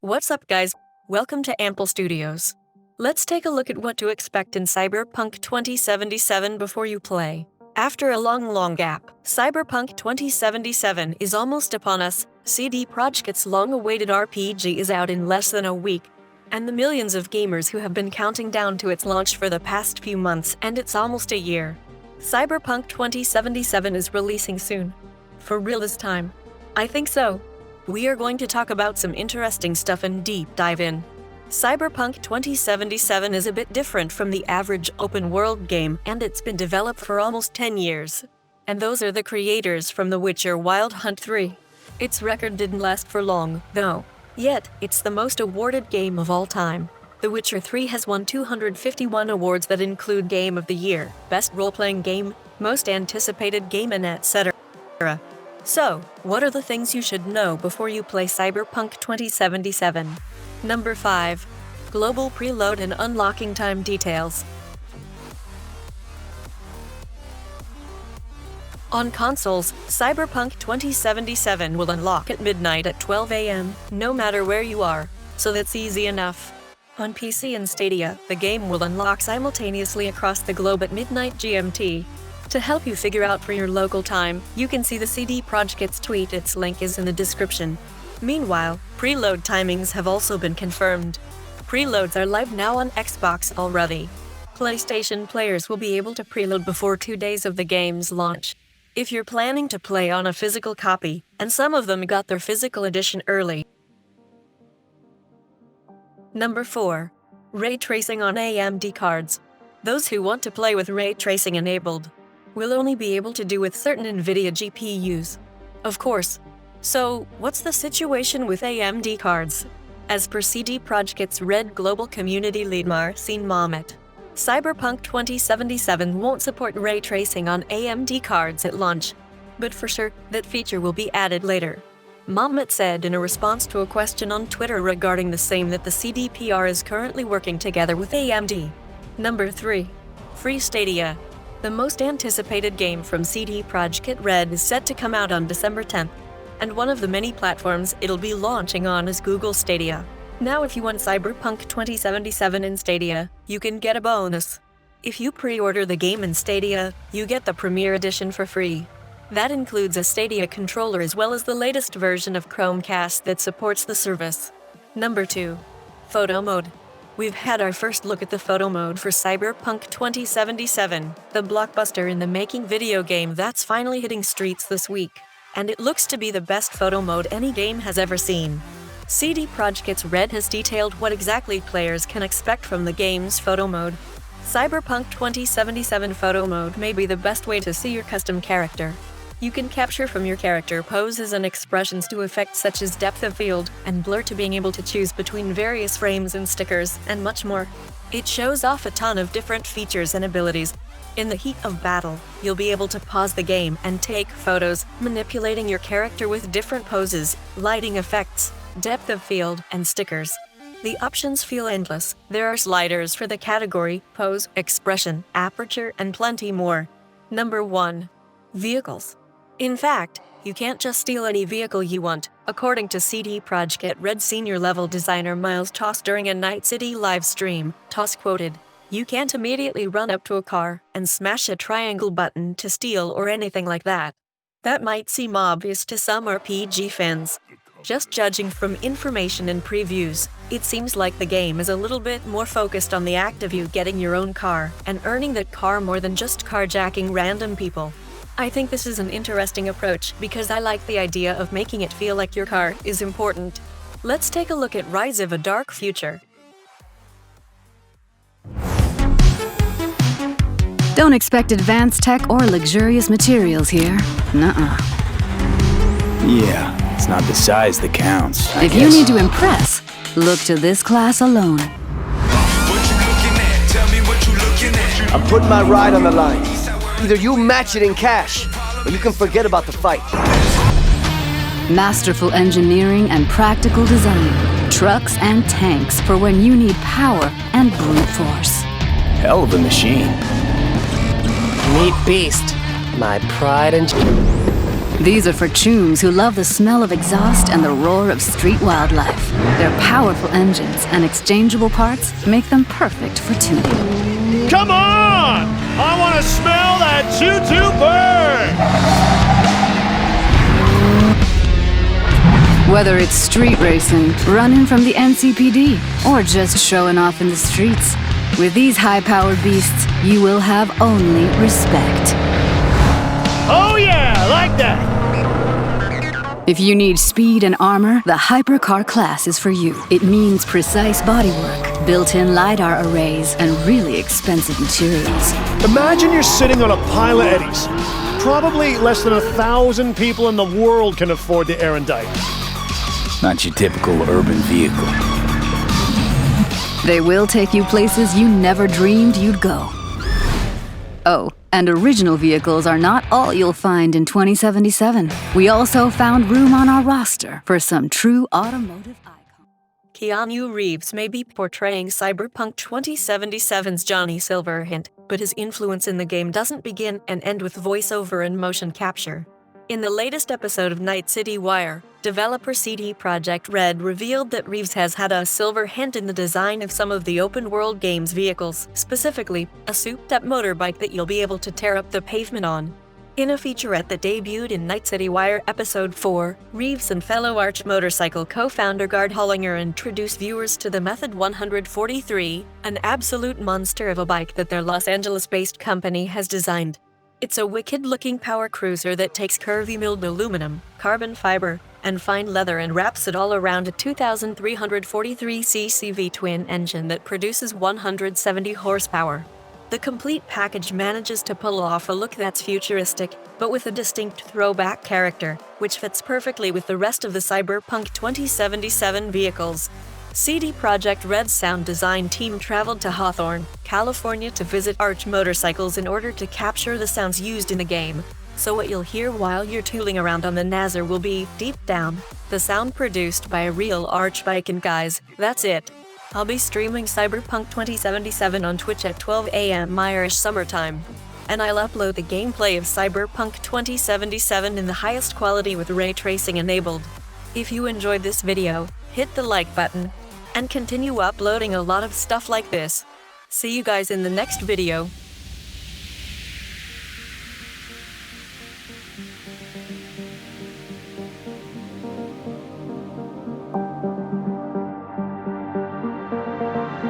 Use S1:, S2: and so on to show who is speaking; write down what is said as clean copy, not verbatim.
S1: What's up, guys? Welcome to Ample Studios. Let's take a look at what to expect in Cyberpunk 2077 before you play. After a long gap, Cyberpunk 2077 is almost upon us. CD Projekt's long-awaited RPG is out in less than a week, and the millions of gamers who have been counting down to its launch for the past few months, and it's almost a year. Cyberpunk 2077 is releasing soon. For real this time? I think so. We are going to talk about some interesting stuff and deep dive in. Cyberpunk 2077 is a bit different from the average open-world game, and it's been developed for almost 10 years. And those are the creators from The Witcher Wild Hunt 3. Its record didn't last for long, though. Yet, it's the most awarded game of all time. The Witcher 3 has won 251 awards that include Game of the Year, Best Role-Playing Game, Most Anticipated Game, and etc. So, what are the things you should know before you play Cyberpunk 2077? Number 5. Global preload and unlocking time details. On consoles, Cyberpunk 2077 will unlock at midnight at 12 a.m., no matter where you are, so that's easy enough. On PC and Stadia, the game will unlock simultaneously across the globe at midnight GMT. To help you figure out for your local time, you can see the CD Projekt's tweet. Its link is in the description. Meanwhile, preload timings have also been confirmed. Preloads are live now on Xbox already. PlayStation players will be able to preload before 2 days of the game's launch. If you're planning to play on a physical copy, and some of them got their physical edition early. Number 4. Ray tracing on AMD cards. Those who want to play with ray tracing enabled will only be able to do with certain NVIDIA GPUs. Of course. So, what's the situation with AMD cards? As per CD Projekt's Red Global Community Lead Marcin Mamet, Cyberpunk 2077 won't support ray tracing on AMD cards at launch, but for sure, that feature will be added later. Mamet said in a response to a question on Twitter regarding the same that the CDPR is currently working together with AMD. Number 3. Free Stadia. The most anticipated game from CD Projekt Red is set to come out on December 10th, and one of the many platforms it'll be launching on is Google Stadia. Now if you want Cyberpunk 2077 in Stadia, you can get a bonus. If you pre-order the game in Stadia, you get the Premier Edition for free. That includes a Stadia controller as well as the latest version of Chromecast that supports the service. Number 2. Photo Mode. We've had our first look at the photo mode for Cyberpunk 2077, the blockbuster in the making video game that's finally hitting streets this week. And it looks to be the best photo mode any game has ever seen. CD Projekt's Red has detailed what exactly players can expect from the game's photo mode. Cyberpunk 2077 photo mode may be the best way to see your custom character. You can capture from your character poses and expressions to effects such as depth of field and blur to being able to choose between various frames and stickers, and much more. It shows off a ton of different features and abilities. In the heat of battle, you'll be able to pause the game and take photos, manipulating your character with different poses, lighting effects, depth of field, and stickers. The options feel endless. There are sliders for the category, pose, expression, aperture, and plenty more. Number 1. Vehicles. In fact, you can't just steal any vehicle you want, according to CD Projekt Red senior level designer Miles Toss during a Night City live stream. Toss quoted, "You can't immediately run up to a car and smash a triangle button to steal or anything like that. That might seem obvious to some RPG fans. Just judging from information and previews, it seems like the game is a little bit more focused on the act of you getting your own car and earning that car more than just carjacking random people. I think this is an interesting approach because I like the idea of making it feel like your car is important." Let's take a look at Rise of a Dark Future.
S2: Don't expect advanced tech or luxurious materials here. Nuh-uh.
S3: Yeah, it's not the size that counts.
S2: If you need to impress, look to this class alone.
S4: I'm putting my ride on the line. Either you match it in cash, or you can forget about the fight.
S2: Masterful engineering and practical design. Trucks and tanks for when you need power and brute force.
S3: Hell of a machine.
S4: Meet Beast, my pride and joy.
S2: These are for chooms who love the smell of exhaust and the roar of street wildlife. Their powerful engines and exchangeable parts make them perfect for tuning.
S5: Come on! I want to smell that choo-choo burn!
S2: Whether it's street racing, running from the NCPD, or just showing off in the streets, with these high-powered beasts, you will have only respect.
S5: Oh yeah, like that!
S2: If you need speed and armor, the Hypercar class is for you. It means precise bodywork, built-in LiDAR arrays, and really expensive materials.
S5: Imagine you're sitting on a pile of eddies. Probably less than 1,000 people in the world can afford the Erendite.
S3: Not your typical urban vehicle.
S2: They will take you places you never dreamed you'd go. Oh, and original vehicles are not all you'll find in 2077. We also found room on our roster for some true automotive icons.
S1: Keanu Reeves may be portraying Cyberpunk 2077's Johnny Silverhand, but his influence in the game doesn't begin and end with voiceover and motion capture. In the latest episode of Night City Wire, developer CD Projekt Red revealed that Reeves has had a silver hand in the design of some of the open-world game's vehicles, specifically a souped-up motorbike that you'll be able to tear up the pavement on. In a featurette that debuted in Night City Wire Episode 4, Reeves and fellow Arch Motorcycle co-founder Gard Hollinger introduced viewers to the Method 143, an absolute monster of a bike that their Los Angeles-based company has designed. It's a wicked-looking power cruiser that takes curvy milled aluminum, carbon fiber, and fine leather and wraps it all around a 2,343cc V-twin engine that produces 170 horsepower. The complete package manages to pull off a look that's futuristic, but with a distinct throwback character, which fits perfectly with the rest of the Cyberpunk 2077 vehicles. CD Projekt Red's sound design team traveled to Hawthorne, California to visit Arch Motorcycles in order to capture the sounds used in the game. So what you'll hear while you're tooling around on the Nazar will be, deep down, the sound produced by a real Arch bike, and guys, that's it. I'll be streaming Cyberpunk 2077 on Twitch at 12 a.m. Irish summertime. And I'll upload the gameplay of Cyberpunk 2077 in the highest quality with ray tracing enabled. If you enjoyed this video, hit the like button, and continue uploading a lot of stuff like this. See you guys in the next video.